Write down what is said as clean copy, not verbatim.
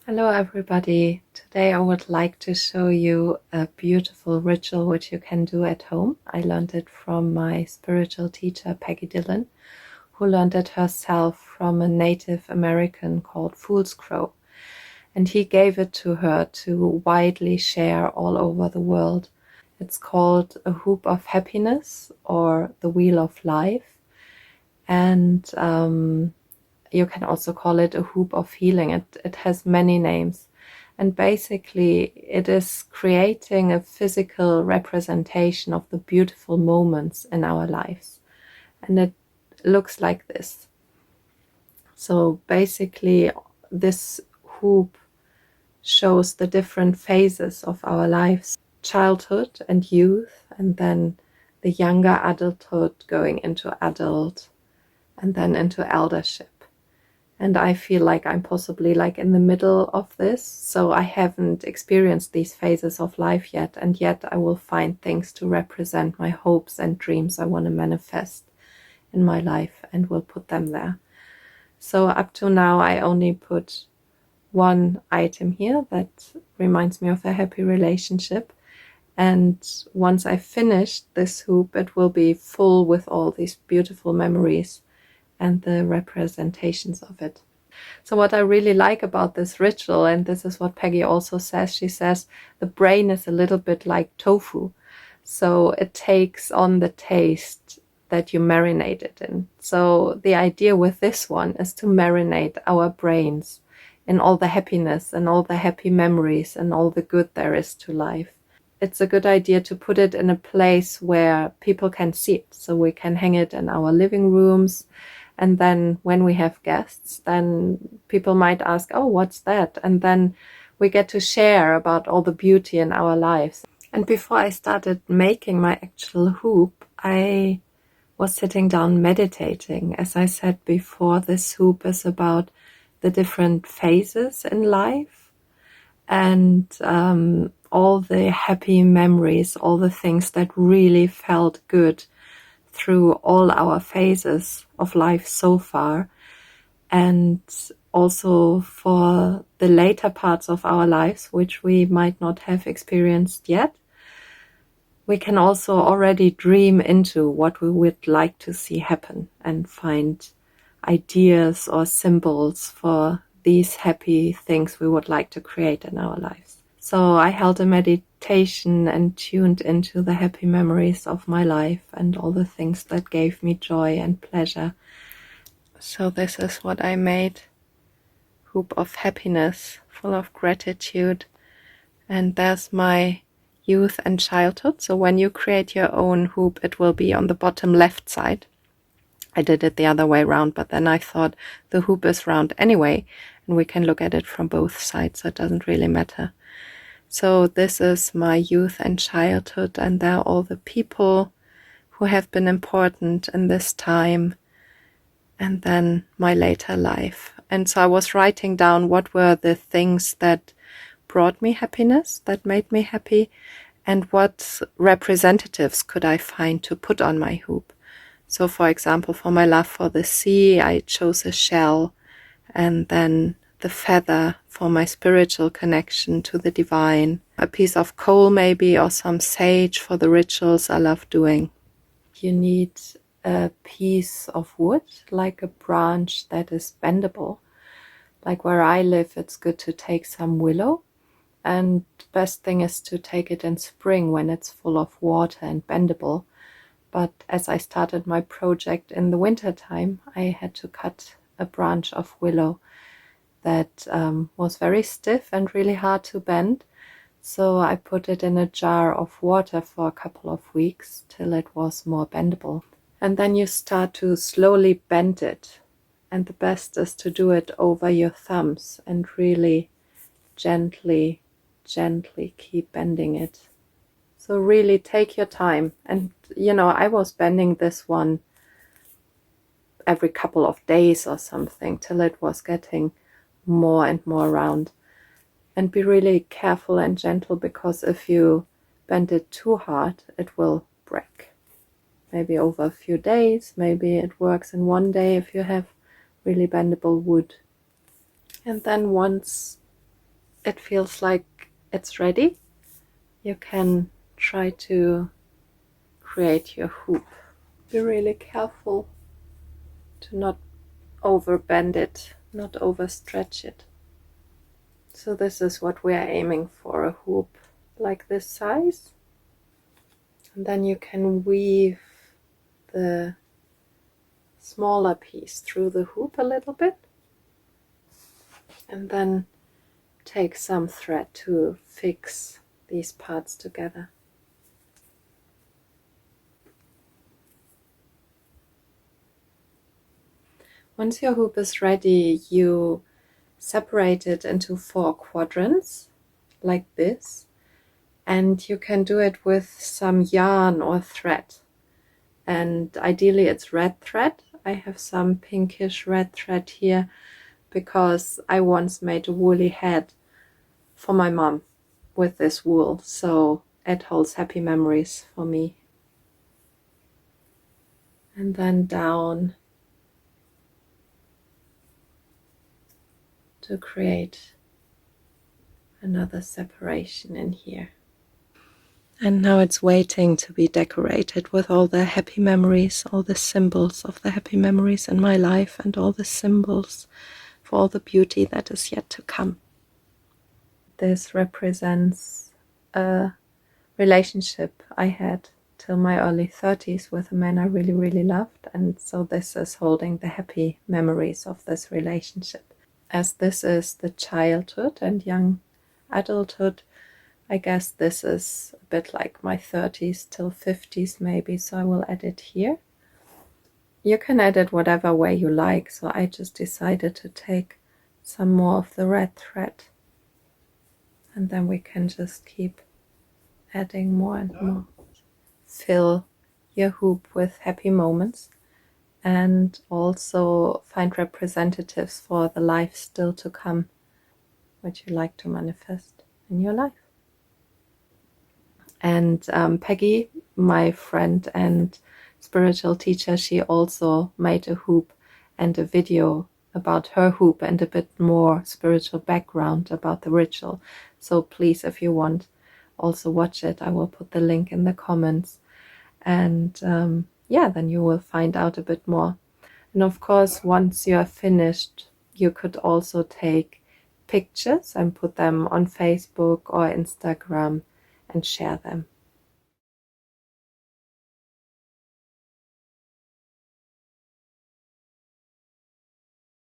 Hello everybody. Today I would like to show you a beautiful ritual which you can do at home. I learned it from my spiritual teacher Peggy Dillon, who learned it herself from a Native American called Fool's Crow. And he gave it to her to widely share all over the world. It's called a hoop of happiness or the wheel of life. And you can also call it a hoop of healing. It has many names. And basically, it is creating a physical representation of the beautiful moments in our lives. And it looks like this. So basically, this hoop shows the different phases of our lives. Childhood and youth, and then the younger adulthood going into adult, and then into eldership. And I feel like I'm possibly like in the middle of this. So I haven't experienced these phases of life yet. And yet I will find things to represent my hopes and dreams I want to manifest in my life and will put them there. So up to now, I only put one item here that reminds me of a happy relationship. And once I finish this hoop, it will be full with all these beautiful memories and the representations of it. So what I really like about this ritual, and this is what Peggy also says, she says the brain is a little bit like tofu. So it takes on the taste that you marinate it in. So the idea with this one is to marinate our brains in all the happiness and all the happy memories and all the good there is to life. It's a good idea to put it in a place where people can see it. So we can hang it in our living rooms. And then when we have guests, then people might ask, oh, what's that? And then we get to share about all the beauty in our lives. And before I started making my actual hoop, I was sitting down meditating. As I said before, this hoop is about the different phases in life and all the happy memories, all the things that really felt good through all our phases of life so far, and also for the later parts of our lives, which we might not have experienced yet. We can also already dream into what we would like to see happen and find ideas or symbols for these happy things we would like to create in our lives. So I held a meditation and tuned into the happy memories of my life and all the things that gave me joy and pleasure. So this is what I made. Hoop of happiness, full of gratitude. And there's my youth and childhood. So when you create your own hoop, it will be on the bottom left side. I did it the other way around, but then I thought the hoop is round anyway, and we can look at it from both sides, so it doesn't really matter. So this is my youth and childhood, and there are all the people who have been important in this time, and then my later life. And so I was writing down what were the things that brought me happiness, that made me happy, and what representatives could I find to put on my hoop. So for example, for my love for the sea, I chose a shell, and then the feather for my spiritual connection to the divine, a piece of coal maybe, or some sage for the rituals I love doing. You need a piece of wood, like a branch that is bendable. Like where I live, it's good to take some willow, and the best thing is to take it in spring when it's full of water and bendable. But as I started my project in the winter time, I had to cut a branch of willow that was very stiff and really hard to bend. So I put it in a jar of water for a couple of weeks till it was more bendable. And then you start to slowly bend it. And the best is to do it over your thumbs and really gently, gently keep bending it. So really take your time. And, I was bending this one every couple of days or something till it was getting more and more round. And be really careful and gentle, because if you bend it too hard, it will break. Maybe over a few days, maybe it works in one day if you have really bendable wood. And then once it feels like it's ready, you can try to create your hoop. Be really careful to not overbend it, not overstretch it. So this is what we are aiming for, a hoop like this size. And then you can weave the smaller piece through the hoop a little bit. And then take some thread to fix these parts together. Once your hoop is ready, you separate it into 4 quadrants, like this, and you can do it with some yarn or thread. And ideally it's red thread. I have some pinkish red thread here because I once made a woolly head for my mom with this wool, so it holds happy memories for me. And then down to create another separation in here. And now it's waiting to be decorated with all the happy memories, all the symbols of the happy memories in my life, and all the symbols for all the beauty that is yet to come. This represents a relationship I had till my early 30s with a man I really, really loved, and so this is holding the happy memories of this relationship. As this is the childhood and young adulthood, I guess this is a bit like my 30s till 50s maybe, so I will add it here. You can add it whatever way you like, so I just decided to take some more of the red thread. And then we can just keep adding more and more. Fill your hoop with happy moments and also find representatives for the life still to come, which you like to manifest in your life. And Peggy, my friend and spiritual teacher, she also made a hoop and a video about her hoop and a bit more spiritual background about the ritual. So please, if you want, also watch it. I will put the link in the comments. And yeah, then you will find out a bit more. And of course, once you are finished, you could also take pictures and put them on Facebook or Instagram and share them.